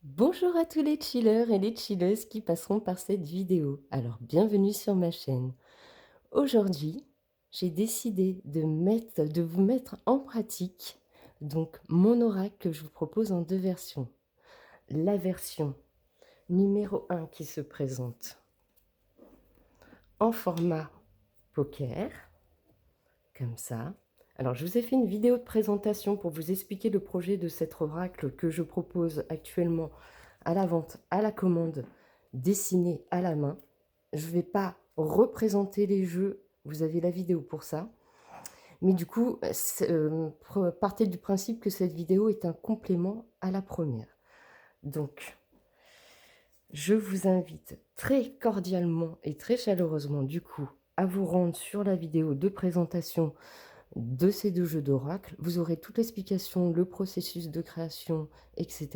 Bonjour à tous les chillers et les chilleuses qui passeront par cette vidéo. Alors, bienvenue sur ma chaîne. Aujourd'hui, j'ai décidé de vous mettre en pratique donc mon oracle que je vous propose en deux versions. La version numéro 1 qui se présente en format poker, comme ça. Alors, je vous ai fait une vidéo de présentation pour vous expliquer le projet de cet oracle que je propose actuellement à la vente, à la commande, dessiné à la main. Je ne vais pas représenter les jeux, vous avez la vidéo pour ça. Mais du coup, partez du principe que cette vidéo est un complément à la première. Donc, je vous invite très cordialement et très chaleureusement, du coup, à vous rendre sur la vidéo de présentation de ces deux jeux d'oracle. Vous aurez toute l'explication, le processus de création, etc.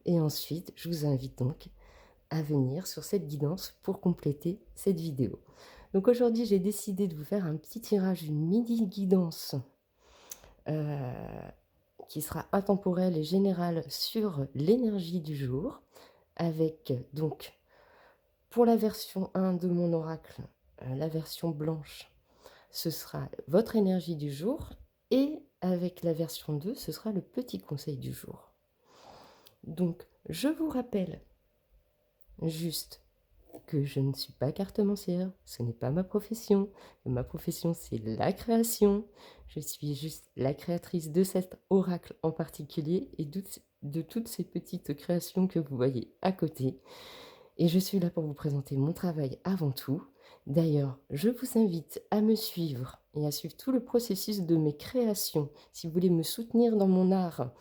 Et ensuite, je vous invite donc à venir sur cette guidance pour compléter cette vidéo. Donc aujourd'hui, j'ai décidé de vous faire un petit tirage, une mini guidance qui sera intemporelle et générale sur l'énergie du jour, avec donc pour la version 1 de mon oracle, la version blanche, ce sera votre énergie du jour, et avec la version 2, ce sera le petit conseil du jour. Donc, je vous rappelle juste que je ne suis pas cartomancière, ce n'est pas ma profession. Ma profession, c'est la création. Je suis juste la créatrice de cet oracle en particulier et de toutes ces petites créations que vous voyez à côté. Et je suis là pour vous présenter mon travail avant tout. D'ailleurs, je vous invite à me suivre et à suivre tout le processus de mes créations. Si vous voulez me soutenir dans mon art,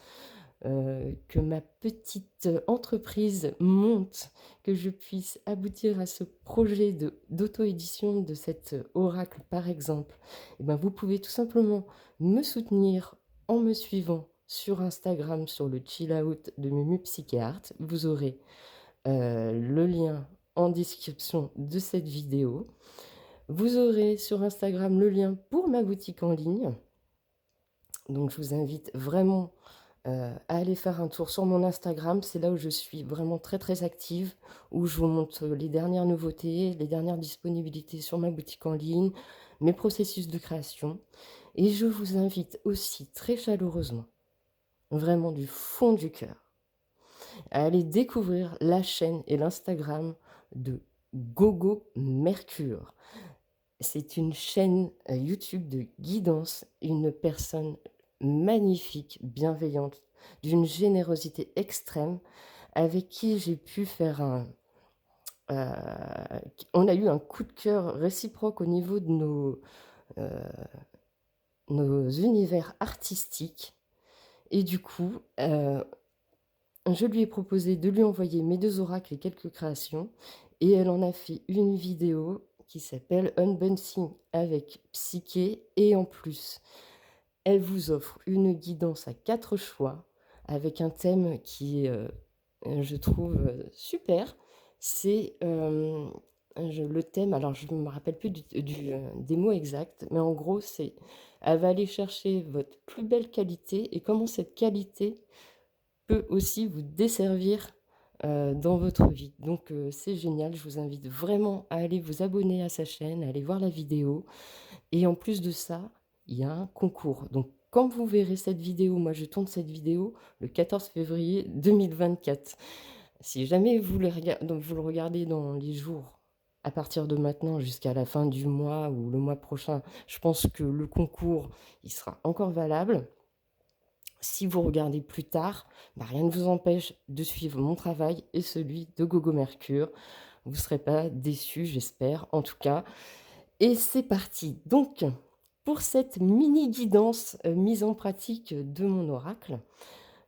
que ma petite entreprise monte, que je puisse aboutir à ce projet d'auto-édition de cet oracle, par exemple, et ben vous pouvez tout simplement me soutenir en me suivant sur Instagram, sur le chill out de Mumu Psyché-Art. Vous aurez le lien en description de cette vidéo. Vous aurez sur Instagram le lien pour ma boutique en ligne. Donc je vous invite vraiment à aller faire un tour sur mon Instagram. C'est là où je suis vraiment très très active, où je vous montre les dernières nouveautés, les dernières disponibilités sur ma boutique en ligne, mes processus de création. Et je vous invite aussi très chaleureusement, vraiment du fond du cœur, à aller découvrir la chaîne et l'Instagram de Gogo Mercure. C'est une chaîne YouTube de guidance, une personne magnifique, bienveillante, d'une générosité extrême, avec qui j'ai pu faire on a eu un coup de cœur réciproque au niveau de nos univers artistiques. Et du coup, je lui ai proposé de lui envoyer mes deux oracles et quelques créations. Et elle en a fait une vidéo qui s'appelle Unboxing avec Psyché. Et en plus, elle vous offre une guidance à 4 choix avec un thème qui est, je trouve, super. C'est, le thème, alors je ne me rappelle plus des mots exacts, mais en gros, c'est: elle va aller chercher votre plus belle qualité et comment cette qualité peut aussi vous desservir, dans votre vie. Donc c'est génial, je vous invite vraiment à aller vous abonner à sa chaîne, à aller voir la vidéo. Et en plus de ça, il y a un concours. Donc quand vous verrez cette vidéo, moi je tourne cette vidéo le 14 février 2024. Si jamais vous le regardez dans les jours à partir de maintenant jusqu'à la fin du mois ou le mois prochain, je pense que le concours, il sera encore valable. Si vous regardez plus tard, bah, rien ne vous empêche de suivre mon travail et celui de Gogo Mercure. Vous ne serez pas déçus, j'espère, en tout cas. Et c'est parti. Donc, pour cette mini guidance mise en pratique de mon oracle,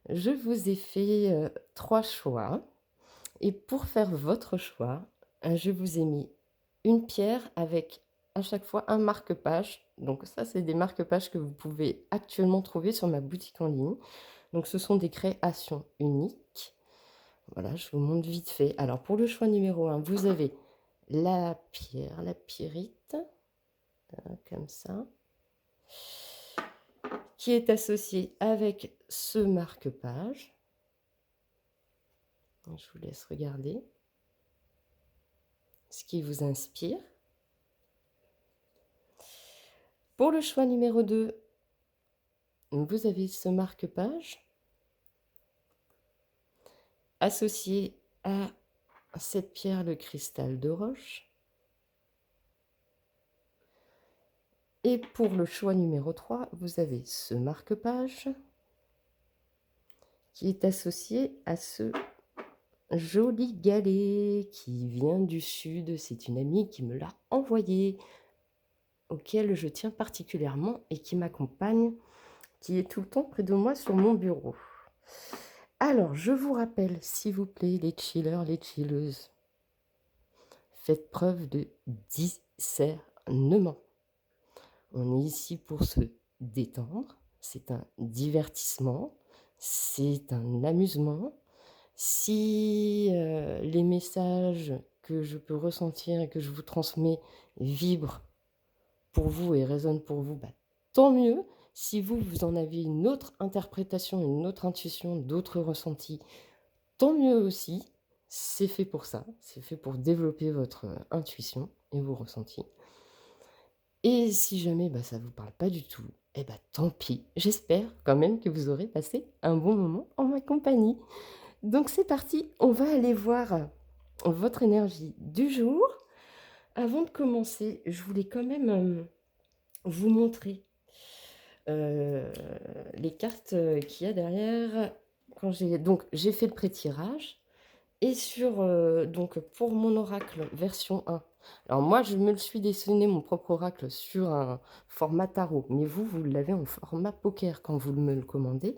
je vous ai fait 3 choix. Et pour faire votre choix, je vous ai mis une pierre avec à chaque fois un marque-page. Donc ça, c'est des marque-pages que vous pouvez actuellement trouver sur ma boutique en ligne. Donc ce sont des créations uniques. Voilà, je vous montre vite fait. Alors pour le choix numéro 1, vous avez la pierre, la pyrite, comme ça, qui est associée avec ce marque-page. Je vous laisse regarder ce qui vous inspire. Pour le choix numéro 2, vous avez ce marque-page associé à cette pierre, le cristal de roche. Et pour le choix numéro 3, vous avez ce marque-page qui est associé à ce joli galet qui vient du sud. C'est une amie qui me l'a envoyé, auquel je tiens particulièrement et qui m'accompagne, qui est tout le temps près de moi sur mon bureau. Alors, je vous rappelle, s'il vous plaît, les chillers, les chilleuses, faites preuve de discernement. On est ici pour se détendre, c'est un divertissement, c'est un amusement. Si les messages que je peux ressentir et que je vous transmets vibrent pour vous et résonnent pour vous, tant mieux. Si vous en avez une autre interprétation, une autre intuition, d'autres ressentis, tant mieux aussi. C'est fait pour ça, c'est fait pour développer votre intuition et vos ressentis. Et si jamais ça ne vous parle pas du tout, tant pis. J'espère quand même que vous aurez passé un bon moment en ma compagnie. Donc c'est parti, on va aller voir votre énergie du jour. Avant de commencer, je voulais quand même vous montrer les cartes qu'il y a derrière. J'ai fait le pré-tirage et donc pour mon oracle version 1. Alors moi je me le suis dessiné mon propre oracle sur un format tarot, mais vous l'avez en format poker quand vous me le commandez.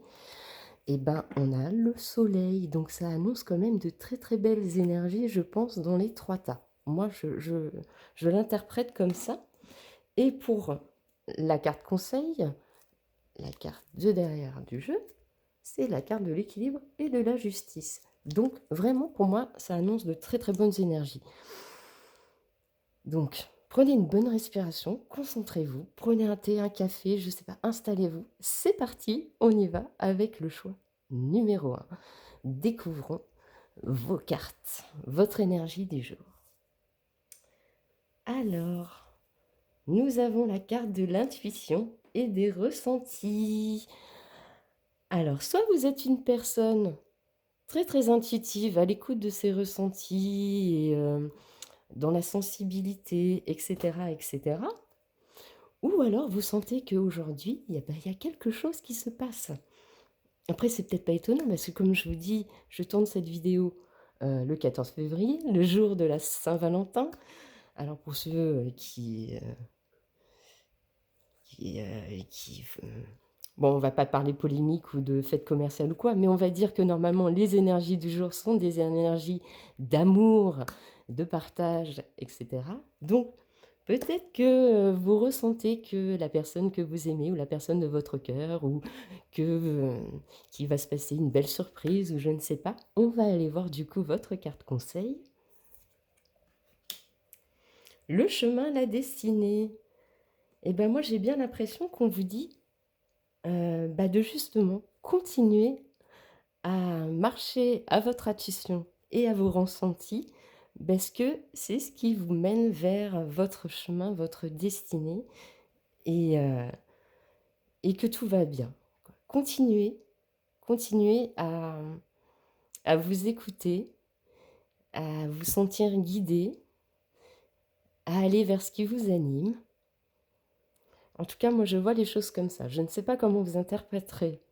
Et on a le soleil, donc ça annonce quand même de très très belles énergies, je pense, dans les 3 tas. Moi je l'interprète comme ça. Et pour la carte conseil, la carte de derrière du jeu, c'est la carte de l'équilibre et de la justice. Donc vraiment pour moi ça annonce de très très bonnes énergies. Donc prenez une bonne respiration, concentrez-vous, prenez un thé, un café, je sais pas, installez-vous. C'est parti, on y va avec le choix numéro 1. Découvrons vos cartes, votre énergie du jour. Alors, nous avons la carte de l'intuition et des ressentis. Alors, soit vous êtes une personne très très intuitive, à l'écoute de ses ressentis et dans la sensibilité, etc., etc. Ou alors vous sentez qu'aujourd'hui, il y a quelque chose qui se passe. Après, c'est peut-être pas étonnant parce que comme je vous dis, je tourne cette vidéo le 14 février, le jour de la Saint-Valentin. Alors pour ceux qui bon, on va pas parler polémique ou de fête commerciale ou quoi, mais on va dire que normalement les énergies du jour sont des énergies d'amour, de partage, etc. Donc peut-être que vous ressentez que la personne que vous aimez ou la personne de votre cœur ou qu'il va se passer une belle surprise ou je ne sais pas. On va aller voir du coup votre carte conseil. Le chemin, la destinée. Et moi j'ai bien l'impression qu'on vous dit de justement continuer à marcher à votre intuition et à vos ressentis parce que c'est ce qui vous mène vers votre chemin, votre destinée et que tout va bien. Continuez à vous écouter, à vous sentir guidé, à aller vers ce qui vous anime. En tout cas, moi, je vois les choses comme ça. Je ne sais pas comment vous interpréterez,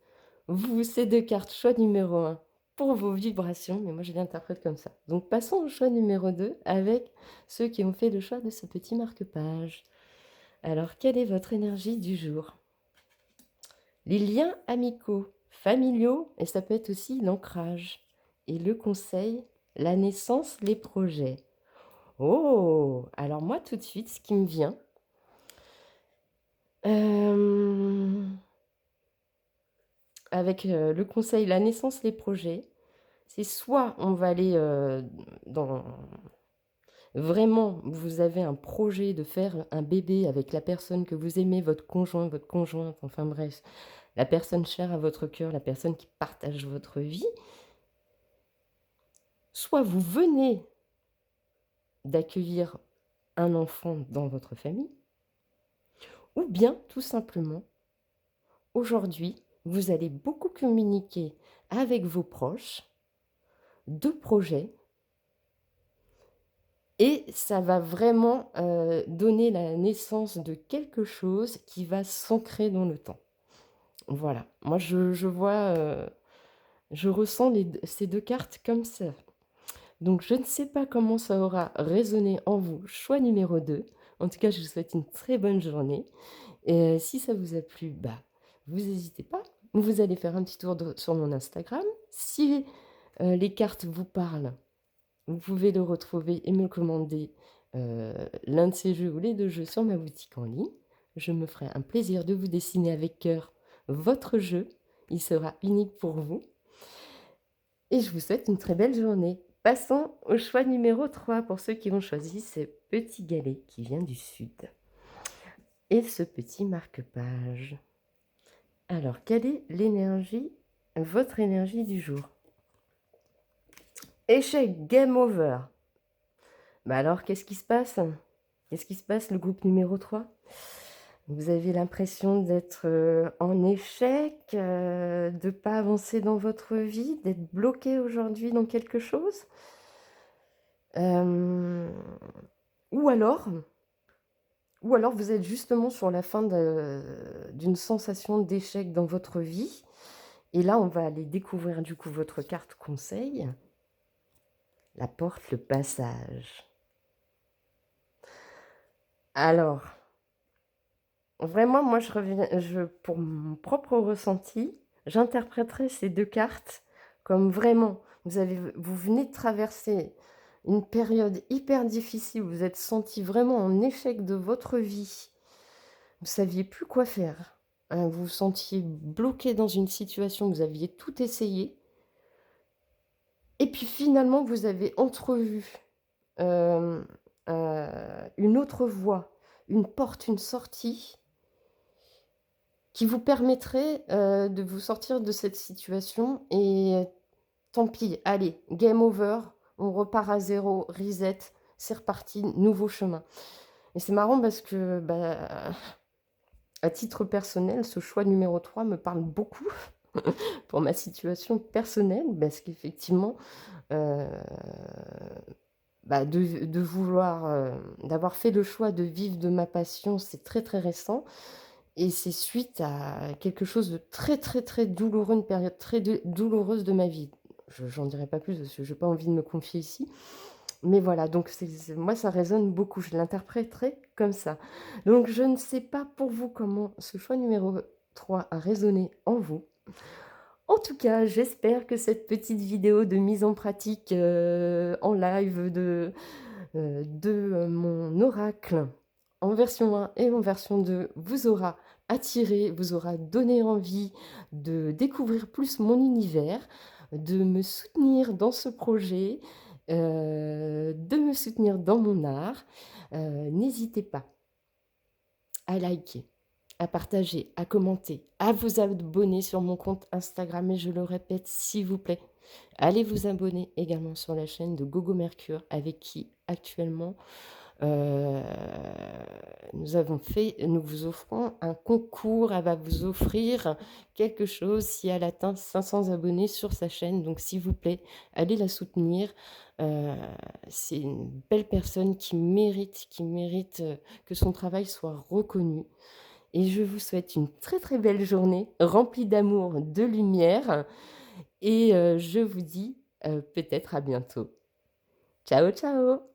vous, ces 2 cartes, choix numéro 1, pour vos vibrations, mais moi, je l'interprète comme ça. Donc, passons au choix numéro 2 avec ceux qui ont fait le choix de ce petit marque-page. Alors, quelle est votre énergie du jour? Les liens amicaux, familiaux, et ça peut être aussi l'ancrage. Et le conseil, la naissance, les projets. Oh! Alors moi, tout de suite, ce qui me vient... avec le conseil, la naissance, les projets, c'est soit on va aller dans... Vraiment, vous avez un projet de faire un bébé avec la personne que vous aimez, votre conjoint, votre conjointe, enfin bref, la personne chère à votre cœur, la personne qui partage votre vie. soit vous venez d'accueillir un enfant dans votre famille, ou bien tout simplement, aujourd'hui, vous allez beaucoup communiquer avec vos proches de projets et ça va vraiment, donner la naissance de quelque chose qui va s'ancrer dans le temps. Voilà, moi je vois, je ressens ces 2 cartes comme ça. Donc je ne sais pas comment ça aura résonné en vous, choix numéro 2. En tout cas, je vous souhaite une très bonne journée et si ça vous a plu, bah, vous hésitez pas, vous allez faire un petit tour sur mon Instagram. Si, les cartes vous parlent, vous pouvez le retrouver et me commander, l'un de ces jeux ou les 2 jeux sur ma boutique en ligne. Je me ferai un plaisir de vous dessiner avec cœur votre jeu. Il sera unique pour vous et je vous souhaite une très belle journée. Passons au choix numéro 3 pour ceux qui ont choisi ce petit galet qui vient du sud et ce petit marque-page. Alors, quelle est l'énergie, votre énergie du jour? Échec, game over. Bah alors, qu'est-ce qui se passe? Qu'est-ce qui se passe, le groupe numéro 3? Vous avez l'impression d'être, en échec, de ne pas avancer dans votre vie, d'être bloqué aujourd'hui dans quelque chose? Hem, ou alors ou alors vous êtes justement sur la fin d'une sensation d'échec dans votre vie et là, on va aller découvrir du coup votre carte conseil, la porte, le passage. Alors, vraiment, moi, pour mon propre ressenti, j'interpréterais ces 2 cartes comme vraiment, vous venez de traverser une période hyper difficile, vous êtes senti vraiment en échec de votre vie. Vous saviez plus quoi faire, vous vous sentiez bloqué dans une situation, vous aviez tout essayé et puis finalement, vous avez entrevu, hem, une autre voie, une porte, une sortie qui vous permettrait, de vous sortir de cette situation et tant pis, allez, game over, on repart à zéro, reset, c'est reparti, nouveau chemin. Et c'est marrant parce que, bah, à titre personnel, ce choix numéro 3 me parle beaucoup pour ma situation personnelle parce qu'effectivement, heu, bah, de vouloir, d'avoir fait le choix de vivre de ma passion, c'est très, très récent. Et c'est suite à quelque chose de très, très, très douloureux, une période très douloureuse de ma vie. J'en dirai pas plus parce que j'ai pas envie de me confier ici. Mais voilà, donc moi, ça résonne beaucoup. Je l'interpréterai comme ça. Donc je ne sais pas pour vous comment ce choix numéro 3 a résonné en vous. En tout cas, j'espère que cette petite vidéo de mise en pratique, en live de mon oracle en version 1 et en version 2 vous aura attiré, vous aura donné envie de découvrir plus mon univers, de me soutenir dans ce projet, de me soutenir dans mon art. N'hésitez pas à liker, à partager, à commenter, à vous abonner sur mon compte Instagram et je le répète, s'il vous plaît, allez vous abonner également sur la chaîne de Gogo Mercure avec qui actuellement Heu, nous vous offrons un concours. Elle va vous offrir quelque chose si elle atteint 500 abonnés sur sa chaîne. Donc s'il vous plaît, allez la soutenir. Heu, c'est une belle personne qui mérite, que son travail soit reconnu et je vous souhaite une très, très belle journée remplie d'amour, de lumière et je vous dis, peut-être à bientôt. Ciao, ciao!